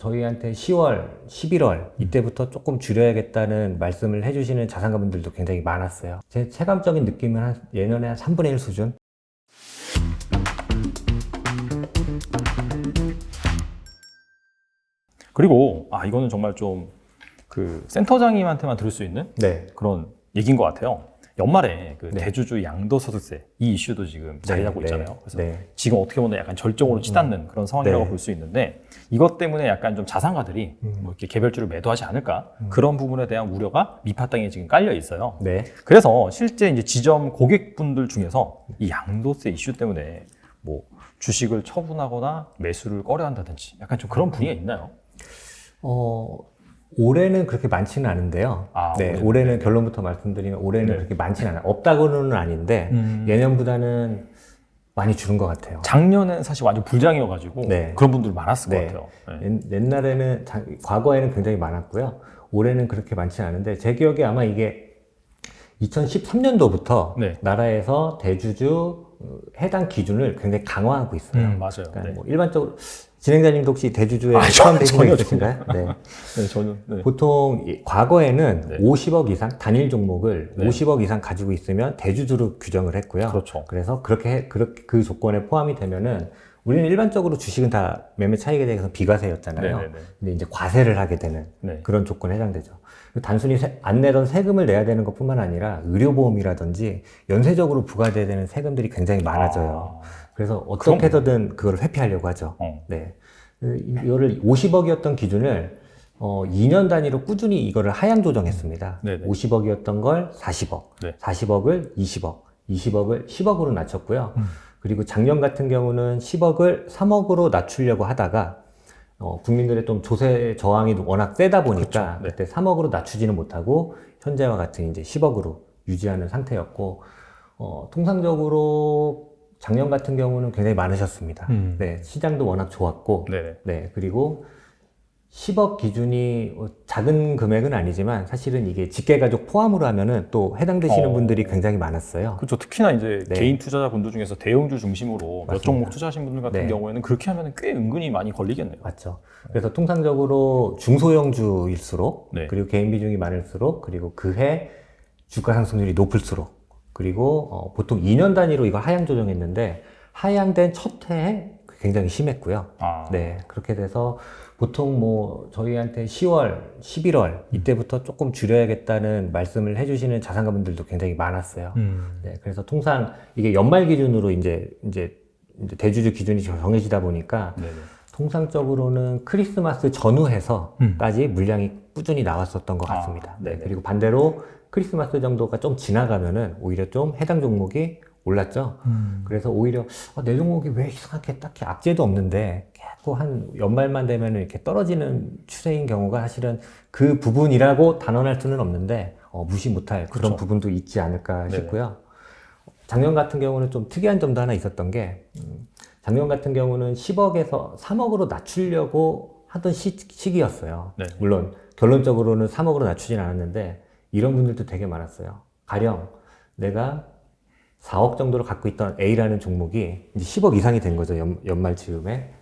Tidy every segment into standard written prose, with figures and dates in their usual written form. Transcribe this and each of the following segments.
저희한테 10월, 11월 이때부터 조금 줄여야겠다는 말씀을 해주시는 자산가분들도 굉장히 많았어요. 제 체감적인 느낌은 예년에 한 3분의 1 수준? 그리고 이거는 정말 좀 그 센터장님한테만 들을 수 있는 네. 그런 얘기인 것 같아요. 연말에 그 네. 대주주 양도소득세 이 이슈도 지금 자리 잡고 있잖아요. 그래서 네. 지금 어떻게 보면 약간 절정으로 치닫는 그런 상황이라고 네. 볼 수 있는데, 이것 때문에 약간 좀 자산가들이 뭐 이렇게 개별주를 매도하지 않을까, 그런 부분에 대한 우려가 밑바탕에 지금 깔려 있어요. 네. 그래서 실제 이제 지점 고객분들 중에서 이 양도세 이슈 때문에 뭐 주식을 처분하거나 매수를 꺼려한다든지 약간 좀 그런 분위기가 있나요? 올해는 그렇게 많지는 않은데요. 네, 올해는 결론부터 말씀드리면 올해는 그렇게 많지는 않아요. 없다고는 아닌데 예년보다는 많이 줄은 것 같아요. 작년엔 사실 완전 불장이어가지고 네. 그런 분들 많았을 네. 것 같아요. 네. 옛날에는 과거에는 굉장히 많았고요. 올해는 그렇게 많지는 않은데 제 기억에 아마 이게 2013년도부터 네. 나라에서 대주주 해당 기준을 굉장히 강화하고 있어요. 맞아요. 그러니까 네. 뭐 일반적으로 진행자님도 혹시 대주주에 전혀, 포함되신 거 전혀. 있으신가요? 네. 네, 저는 네. 보통 과거에는 네. 50억 이상 단일 종목을 네. 50억 이상 가지고 있으면 대주주로 규정을 했고요. 그렇죠. 그래서 그렇게 그 조건에 포함이 되면은 우리는 일반적으로 주식은 다 매매 차익에 대해서 비과세였잖아요. 네네네. 근데 이제 과세를 하게 되는 네. 그런 조건에 해당되죠. 단순히 안 내던 세금을 내야 되는 것뿐만 아니라 의료보험이라든지 연쇄적으로 부과돼야 되는 세금들이 굉장히 많아져요. 그래서 어떻게 해서든 그걸 회피하려고 하죠. 네. 이거를 50억이었던 기준을 2년 단위로 꾸준히 이거를 하향 조정했습니다. 네네. 50억이었던 걸 40억, 네. 40억을 20억, 20억을 10억으로 낮췄고요. 그리고 작년 같은 경우는 10억을 3억으로 낮추려고 하다가 국민들의 좀 조세 저항이 워낙 세다 보니까 그렇죠. 네. 그때 3억으로 낮추지는 못하고 현재와 같은 이제 10억으로 유지하는 상태였고, 통상적으로 작년 같은 경우는 굉장히 많으셨습니다. 네, 시장도 워낙 좋았고, 네네. 네, 그리고 10억 기준이 작은 금액은 아니지만 사실은 이게 직계가족 포함으로 하면은 또 해당되시는 분들이 굉장히 많았어요. 그렇죠. 특히나 이제 네. 개인 투자자분들 중에서 대형주 중심으로 몇 맞습니다. 종목 투자하신 분들 같은 네. 경우에는 그렇게 하면 꽤 은근히 많이 걸리겠네요. 맞죠. 그래서 통상적으로 중소형주일수록, 네. 그리고 개인 비중이 많을수록, 그리고 그해 주가 상승률이 높을수록, 그리고 보통 2년 단위로 이걸 하향 조정했는데 하향된 첫 해에 굉장히 심했고요. 네, 그렇게 돼서 보통 뭐 저희한테 10월, 11월 이때부터 조금 줄여야겠다는 말씀을 해주시는 자산가분들도 굉장히 많았어요. 네, 그래서 통상 이게 연말 기준으로 이제 대주주 기준이 정해지다 보니까 네네. 통상적으로는 크리스마스 전후해서까지 물량이 꾸준히 나왔었던 것 같습니다. 네, 그리고 반대로 크리스마스 정도가 좀 지나가면은 오히려 좀 해당 종목이 올랐죠. 그래서 오히려 내 종목이 왜 이상하게 딱히 악재도 없는데 계속 한 연말만 되면은 이렇게 떨어지는 추세인 경우가 사실은 그 부분이라고 단언할 수는 없는데 무시 못할 그런 그렇죠. 부분도 있지 않을까 네네. 싶고요. 작년 같은 경우는 좀 특이한 점도 하나 있었던 게 작년 같은 경우는 10억에서 3억으로 낮추려고 하던 시기였어요. 네. 물론 결론적으로는 3억으로 낮추진 않았는데 이런 분들도 되게 많았어요. 가령 내가 4억 정도를 갖고 있던 A라는 종목이 이제 10억 이상이 된 거죠. 연말 즈음에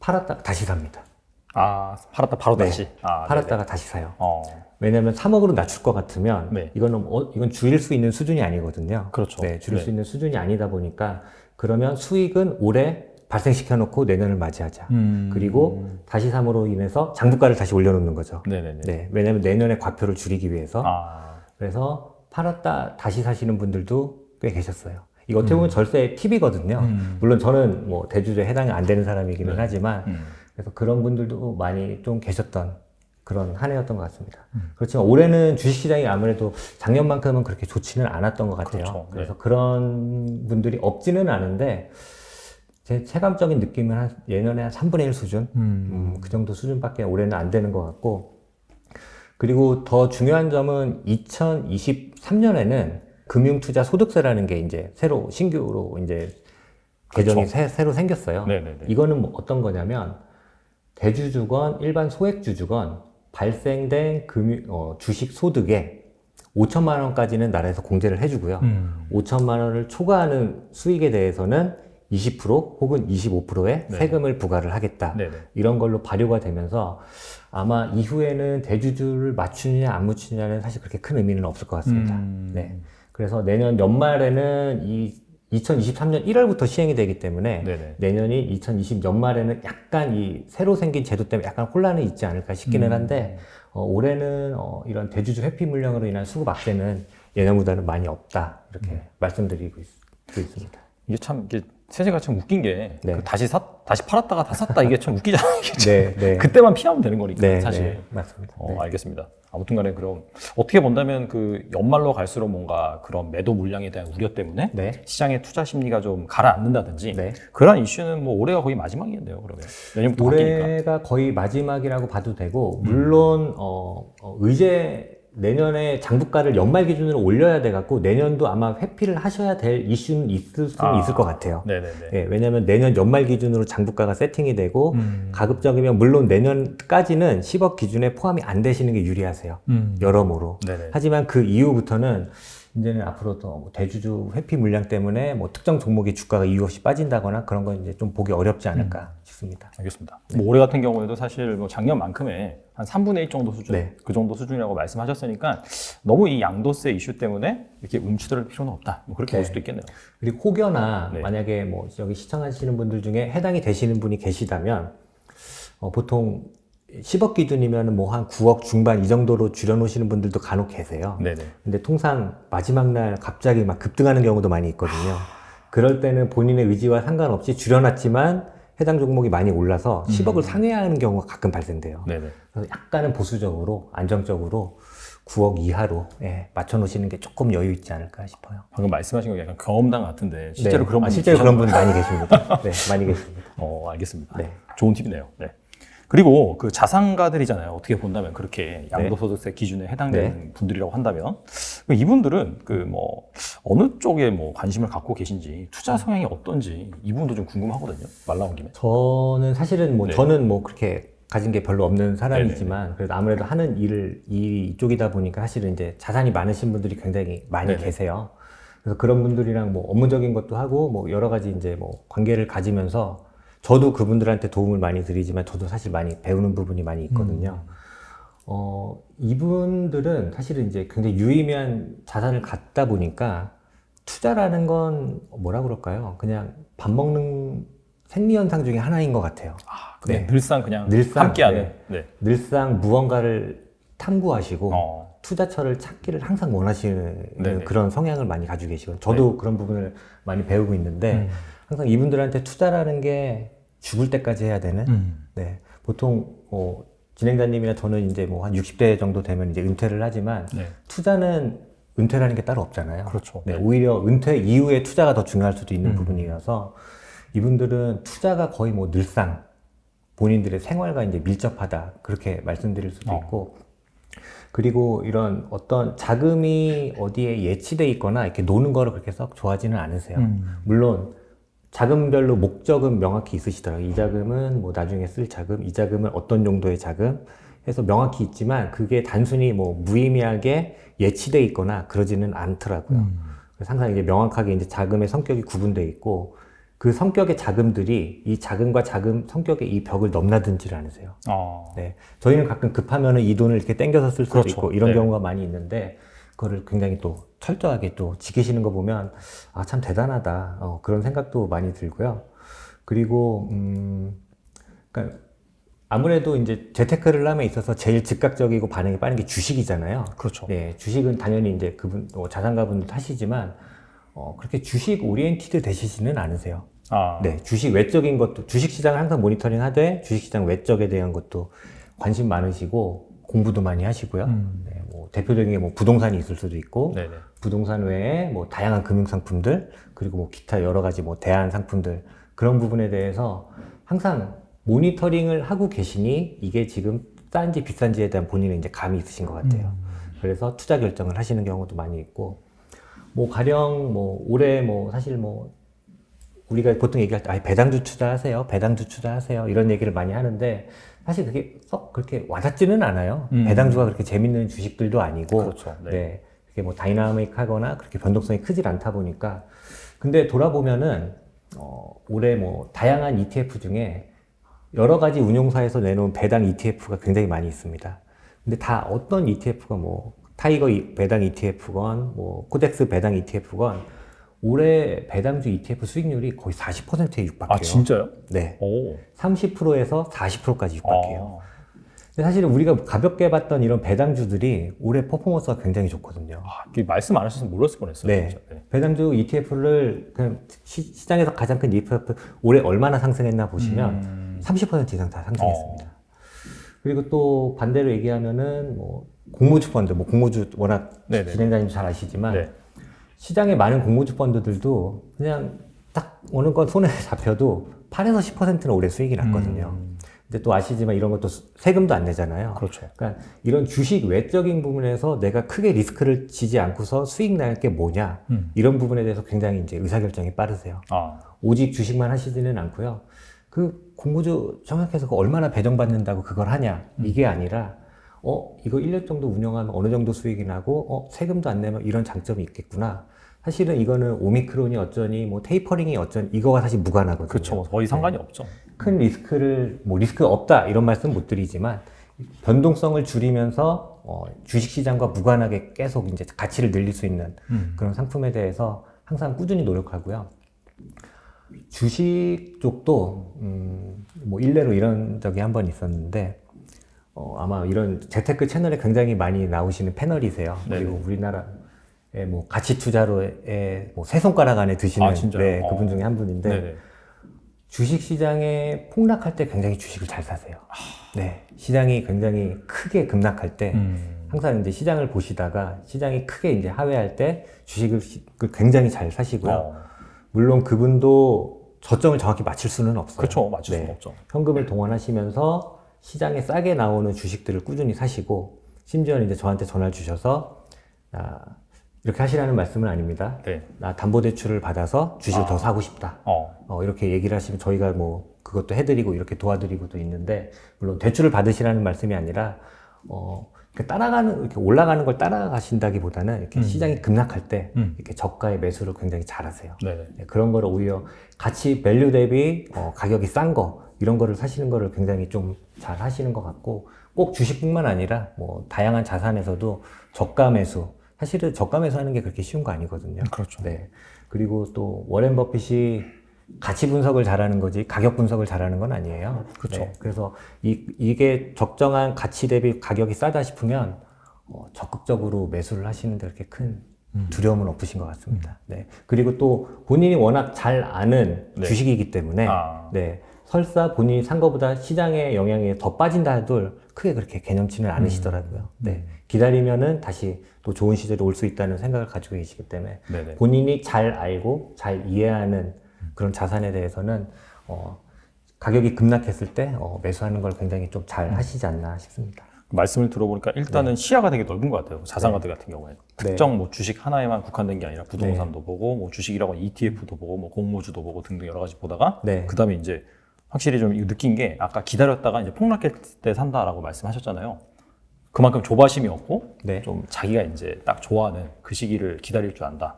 팔았다가 다시 삽니다. 팔았다 바로 네. 다시. 팔았다가 다시 사요. 어. 왜냐하면 3억으로 낮출 것 같으면 네. 이건 줄일 수 있는 수준이 아니거든요. 그렇죠. 네, 줄일 네. 수 있는 수준이 아니다 보니까 그러면 수익은 올해 발생시켜 놓고 내년을 맞이하자. 그리고 다시 3으로 인해서 장부가를 다시 올려놓는 거죠. 네네네. 네, 왜냐하면 내년에 과표를 줄이기 위해서. 아. 그래서 팔았다 다시 사시는 분들도 꽤 계셨어요. 이거 어떻게 보면 절세의 팁이거든요. 물론 저는 뭐 대주주에 해당이 안 되는 사람이기는 네. 하지만 그래서 그런 분들도 많이 좀 계셨던 그런 한 해였던 것 같습니다. 그렇지만 올해는 주식시장이 아무래도 작년만큼은 그렇게 좋지는 않았던 것 같아요. 그렇죠. 네. 그래서 그런 분들이 없지는 않은데 제 체감적인 느낌은 한 예년에 한 3분의 1 수준? 그 정도 수준밖에 올해는 안 되는 것 같고, 그리고 더 중요한 점은 2023년에는 금융투자 소득세라는 게 이제 새로 신규로 이제 개정이 그렇죠. 새로 생겼어요. 네네네. 이거는 뭐 어떤 거냐면 대주주건 일반 소액주주건 발생된 주식 소득에 5천만 원까지는 나라에서 공제를 해주고요. 5천만 원을 초과하는 수익에 대해서는 20% 혹은 25%의 네. 세금을 부과를 하겠다. 네네. 이런 걸로 발효가 되면서 아마 이후에는 대주주를 맞추느냐 안 맞추느냐는 사실 그렇게 큰 의미는 없을 것 같습니다. 네. 그래서 내년 연말에는 이 2023년 1월부터 시행이 되기 때문에 네네. 내년인 2020 연말에는 약간 이 새로 생긴 제도 때문에 약간 혼란이 있지 않을까 싶기는 한데 올해는 이런 대주주 회피 물량으로 인한 수급 악재는 예년보다는 많이 없다 이렇게 말씀드리고 있습니다. 이게 참 이게 세제가 참 웃긴 게 네. 그 다시 팔았다가 다 샀다 이게 참 웃기잖아요. 이게 참. 네, 네. 그때만 피하면 되는 거니까 네, 사실. 네, 맞습니다. 네. 알겠습니다. 아무튼간에 그럼 어떻게 본다면 그 연말로 갈수록 뭔가 그런 매도 물량에 대한 우려 때문에 네. 시장의 투자 심리가 좀 가라앉는다든지 네. 그런 이슈는 뭐 올해가 거의 마지막이겠네요. 그러면 내년부터 바뀌니까. 올해가 거의 마지막이라고 봐도 되고 물론 의제 내년에 장부가를 연말 기준으로 올려야 돼 갖고 내년도 아마 회피를 하셔야 될 이슈는 있을 수는 있을 것 같아요. 네네네. 예, 왜냐하면 내년 연말 기준으로 장부가가 세팅이 되고 가급적이면 물론 내년까지는 10억 기준에 포함이 안 되시는 게 유리하세요. 여러모로. 네네. 하지만 그 이후부터는 이제는 앞으로 또 대주주 회피 물량 때문에 뭐 특정 종목의 주가가 이유 없이 빠진다거나 그런 건 이제 좀 보기 어렵지 않을까 싶습니다. 알겠습니다. 뭐 올해 같은 경우에도 사실 뭐 작년만큼의 한 3분의 1 정도 수준, 네. 그 정도 수준이라고 말씀하셨으니까 너무 이 양도세 이슈 때문에 이렇게 움츠들 필요는 없다. 뭐 그렇게 네. 볼 수도 있겠네요. 그리고 혹여나 네. 만약에 뭐 여기 시청하시는 분들 중에 해당이 되시는 분이 계시다면 보통 10억 기준이면 뭐 한 9억 중반 이 정도로 줄여놓으시는 분들도 간혹 계세요. 네네. 근데 통상 마지막 날 갑자기 막 급등하는 경우도 많이 있거든요. 그럴 때는 본인의 의지와 상관없이 줄여놨지만 해당 종목이 많이 올라서 10억을 상회하는 경우가 가끔 발생돼요. 네네. 그래서 약간은 보수적으로 안정적으로 9억 이하로 맞춰놓으시는 게 조금 여유 있지 않을까 싶어요. 방금 말씀하신 거 약간 경험담 같은데 실제로 그런 분이 실제로 그런 계셨나요? 분 많이 계십니다. 네, 많이 계십니다. 알겠습니다. 네. 좋은 팁이네요. 네. 그리고 그 자산가들이잖아요. 어떻게 본다면 그렇게 양도소득세 기준에 해당되는 분들이라고 한다면 이분들은 그 뭐 어느 쪽에 뭐 관심을 갖고 계신지 투자 성향이 어떤지 이 부분도 좀 궁금하거든요. 말 나온 김에. 저는 사실은 뭐 네. 저는 뭐 그렇게 가진 게 별로 없는 사람이지만 그래도 아무래도 하는 일이 이쪽이다 보니까 사실은 이제 자산이 많으신 분들이 굉장히 많이 네네. 계세요. 그래서 그런 분들이랑 뭐 업무적인 것도 하고 뭐 여러 가지 이제 뭐 관계를 가지면서 저도 그분들한테 도움을 많이 드리지만 저도 사실 많이 배우는 부분이 많이 있거든요. 이분들은 사실은 이제 굉장히 유의미한 자산을 갖다 보니까 투자라는 건 뭐라 그럴까요? 그냥 밥 먹는 생리현상 중에 하나인 것 같아요. 그냥 네. 늘상 그냥 늘상, 함께하는. 네. 늘상 무언가를 탐구하시고 투자처를 찾기를 항상 원하시는 네네. 그런 성향을 많이 가지고 계시고 저도 그런 부분을 많이 배우고 있는데 항상 이분들한테 투자라는 게 죽을 때까지 해야 되는 네. 보통 진행자님이나 저는 이제 뭐 한 60대 정도 되면 이제 은퇴를 하지만 네. 투자는 은퇴라는 게 따로 없잖아요. 그렇죠. 네, 네. 오히려 은퇴 이후에 투자가 더 중요할 수도 있는 부분이라서 이분들은 투자가 거의 뭐 늘상 본인들의 생활과 이제 밀접하다 그렇게 말씀드릴 수도 있고 그리고 이런 어떤 자금이 어디에 예치돼 있거나 이렇게 노는 거를 그렇게 썩 좋아하지는 않으세요. 물론 자금별로 목적은 명확히 있으시더라고요. 이 자금은 뭐 나중에 쓸 자금, 이 자금은 어떤 정도의 자금 해서 명확히 있지만 그게 단순히 뭐 무의미하게 예치돼 있거나 그러지는 않더라고요. 그래서 항상 이제 명확하게 이제 자금의 성격이 구분돼 있고 그 성격의 자금들이 이 자금과 자금 성격의 이 벽을 넘나든지를 않으세요. 네. 저희는 가끔 급하면은 이 돈을 이렇게 땡겨서 쓸 수도 그렇죠. 있고 이런 네. 경우가 많이 있는데 그거를 굉장히 또 철저하게 또 지키시는 거 보면 참 대단하다 그런 생각도 많이 들고요. 그리고 그러니까 아무래도 이제 재테크를 함에 있어서 제일 즉각적이고 반응이 빠른 게 주식이잖아요. 그렇죠. 네, 주식은 당연히 이제 그분 자산가분도 하시지만 그렇게 주식 오리엔티드 되시지는 않으세요. 네, 주식 외적인 것도 주식 시장을 항상 모니터링 하되 주식 시장 외적에 대한 것도 관심 많으시고 공부도 많이 하시고요. 네, 뭐 대표적인 게 뭐 부동산이 있을 수도 있고 네네. 부동산 외에 뭐 다양한 금융 상품들 그리고 뭐 기타 여러 가지 뭐 대안 상품들 그런 부분에 대해서 항상 모니터링을 하고 계시니 이게 지금 싼지 비싼지에 대한 본인의 이제 감이 있으신 것 같아요. 그래서 투자 결정을 하시는 경우도 많이 있고 뭐 가령 뭐 올해 뭐 사실 뭐 우리가 보통 얘기할 때 배당주 투자하세요, 배당주 투자하세요 이런 얘기를 많이 하는데 사실 그게 썩 그렇게 와닿지는 않아요. 배당주가 그렇게 재밌는 주식들도 아니고, 그렇죠. 네. 네, 그게 뭐 다이나믹하거나 그렇게 변동성이 크질 않다 보니까. 근데 돌아보면은 올해 뭐 다양한 ETF 중에 여러 가지 운용사에서 내놓은 배당 ETF가 굉장히 많이 있습니다. 근데 다 어떤 ETF가 뭐 타이거 배당 ETF건 뭐 코덱스 배당 ETF건 올해 배당주 ETF 수익률이 거의 40%에 육박해요. 아, 진짜요? 네. 오. 30%에서 40%까지 육박해요. 근데 사실은 우리가 가볍게 봤던 이런 배당주들이 올해 퍼포먼스가 굉장히 좋거든요. 이게 말씀 안 하셨으면 몰랐을 뻔했어요. 네. 진짜. 네. 배당주 ETF를 그냥 시장에서 가장 큰 ETF 올해 얼마나 상승했나 보시면 30% 이상 다 상승했습니다. 그리고 또 반대로 얘기하면은 뭐 공모주 펀드, 뭐 공모주 워낙 네네. 진행자님도 잘 아시지만 네. 시장에 많은 공모주 펀드들도 그냥 딱 어느 건 손에 잡혀도 8에서 10%는 올해 수익이 났거든요. 근데 또 아시지만 이런 것도 세금도 안 내잖아요. 그렇죠. 그러니까 이런 주식 외적인 부분에서 내가 크게 리스크를 지지 않고서 수익 날 게 뭐냐 이런 부분에 대해서 굉장히 이제 의사결정이 빠르세요. 오직 주식만 하시지는 않고요. 그 공모주 정확해서 얼마나 배정받는다고 그걸 하냐 이게 아니라 이거 1년 정도 운영하면 어느 정도 수익이 나고 세금도 안 내면 이런 장점이 있겠구나. 사실은 이거는 오미크론이 어쩌니 뭐 테이퍼링이 어쩌니 이거가 사실 무관하거든요. 그렇죠. 거의 상관이 없죠. 큰 리스크를 뭐 리스크 없다 이런 말씀 못 드리지만 변동성을 줄이면서 주식시장과 무관하게 계속 이제 가치를 늘릴 수 있는 그런 상품에 대해서 항상 꾸준히 노력하고요. 주식 쪽도 뭐 일례로 이런 적이 한 번 있었는데 아마 이런 재테크 채널에 굉장히 많이 나오시는 패널이세요. 네네. 그리고 우리나라의 뭐 가치 투자로의 뭐 세 손가락 안에 드시는 네, 그분 중에 한 분인데 네네. 주식 시장에 폭락할 때 굉장히 주식을 잘 사세요. 네, 시장이 굉장히 크게 급락할 때 항상 이제 시장을 보시다가 시장이 크게 이제 하회할 때 주식을 굉장히 잘 사시고요. 물론 그분도 저점을 정확히 맞출 수는 없어요. 그렇죠. 맞출 수는 없죠. 현금을 동원하시면서 시장에 싸게 나오는 주식들을 꾸준히 사시고 심지어는 이제 저한테 전화를 주셔서 이렇게 하시라는 말씀은 아닙니다. 네. 나 담보대출을 받아서 주식을 더 사고 싶다. 이렇게 얘기를 하시면 저희가 뭐 그것도 해드리고 이렇게 도와드리고도 있는데 물론 대출을 받으시라는 말씀이 아니라 이렇게 올라가는 걸 따라가신다기보다는 이렇게 시장이 급락할 때 이렇게 저가의 매수를 굉장히 잘하세요. 네, 그런 거를 오히려 가치 밸류 대비 가격이 싼 거 이런 거를 사시는 거를 굉장히 좀 잘 하시는 것 같고 꼭 주식뿐만 아니라 뭐 다양한 자산에서도 저가 매수 사실은 저가 매수하는 게 그렇게 쉬운 거 아니거든요. 그렇죠. 네. 그리고 또 워렌 버핏이 가치 분석을 잘하는 거지 가격 분석을 잘하는 건 아니에요. 그렇죠. 네. 그래서 이게 적정한 가치 대비 가격이 싸다 싶으면 적극적으로 매수를 하시는데 그렇게 큰 두려움은 없으신 것 같습니다. 네. 그리고 또 본인이 워낙 잘 아는 네. 주식이기 때문에 네. 설사 본인이 산 것보다 시장의 영향이 더 빠진다 해도 크게 그렇게 개념치는 않으시더라고요. 네. 기다리면은 다시 또 좋은 시절이 올 수 있다는 생각을 가지고 계시기 때문에 네네. 본인이 잘 알고 잘 이해하는 그런 자산에 대해서는 가격이 급락했을 때 매수하는 걸 굉장히 좀 잘 하시지 않나 싶습니다. 말씀을 들어보니까 일단은 시야가 되게 넓은 것 같아요. 자산가들 같은 경우에는 특정 뭐 주식 하나에만 국한된 게 아니라 부동산도 보고 뭐 주식이라고 ETF도 보고 뭐 공모주도 보고 등등 여러 가지 보다가 그다음에 이제 확실히 좀 느낀 게 아까 기다렸다가 이제 폭락할 때 산다라고 말씀하셨잖아요. 그만큼 조바심이 없고 좀 자기가 이제 딱 좋아하는 그 시기를 기다릴 줄 안다.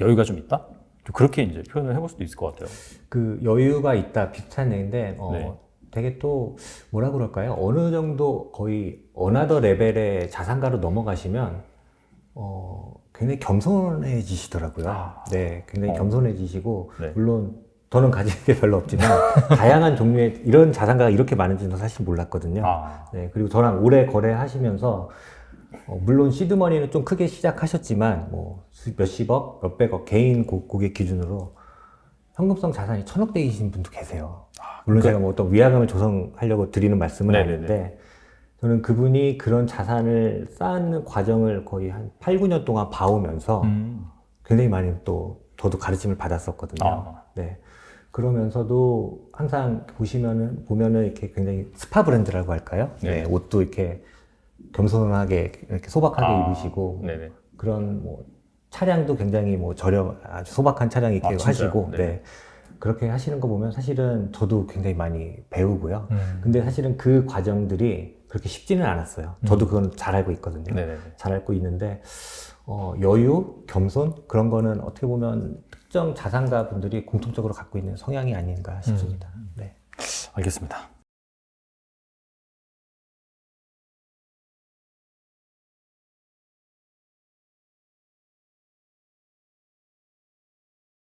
여유가 좀 있다. 좀 그렇게 이제 표현을 해볼 수도 있을 것 같아요. 그 여유가 있다 비슷한 얘기인데 되게 또 뭐라 그럴까요? 어느 정도 거의 어나더 레벨의 자산가로 넘어가시면 굉장히 겸손해지시더라고요. 네, 굉장히 겸손해지시고 물론 저는 가진 게 별로 없지만 다양한 종류의 이런 자산가가 이렇게 많은지는 사실 몰랐거든요. 네, 그리고 저랑 오래 거래하시면서 물론 시드머니는 좀 크게 시작하셨지만 뭐 몇십억, 몇백억 개인 고객 기준으로 현금성 자산이 1000억대이신 분도 계세요. 물론 제가 뭐 어떤 위화감을 조성하려고 드리는 말씀은 아닌데 저는 그분이 그런 자산을 쌓는 과정을 거의 한 8, 9년 동안 봐오면서 굉장히 많이 또 저도 가르침을 받았었거든요. 네. 그러면서도 항상 보면은 이렇게 굉장히 스파 브랜드라고 할까요? 네. 옷도 이렇게 겸손하게 이렇게 소박하게 입으시고 그런 뭐 차량도 굉장히 뭐 아주 소박한 차량 이렇게 하시고 그렇게 하시는 거 보면 사실은 저도 굉장히 많이 배우고요. 근데 사실은 그 과정들이 그렇게 쉽지는 않았어요. 저도 그건 잘 알고 있거든요. 잘 알고 있는데 여유, 겸손 그런 거는 어떻게 보면 특정 자산가 분들이 공통적으로 갖고 있는 성향이 아닌가 싶습니다. 네. 알겠습니다.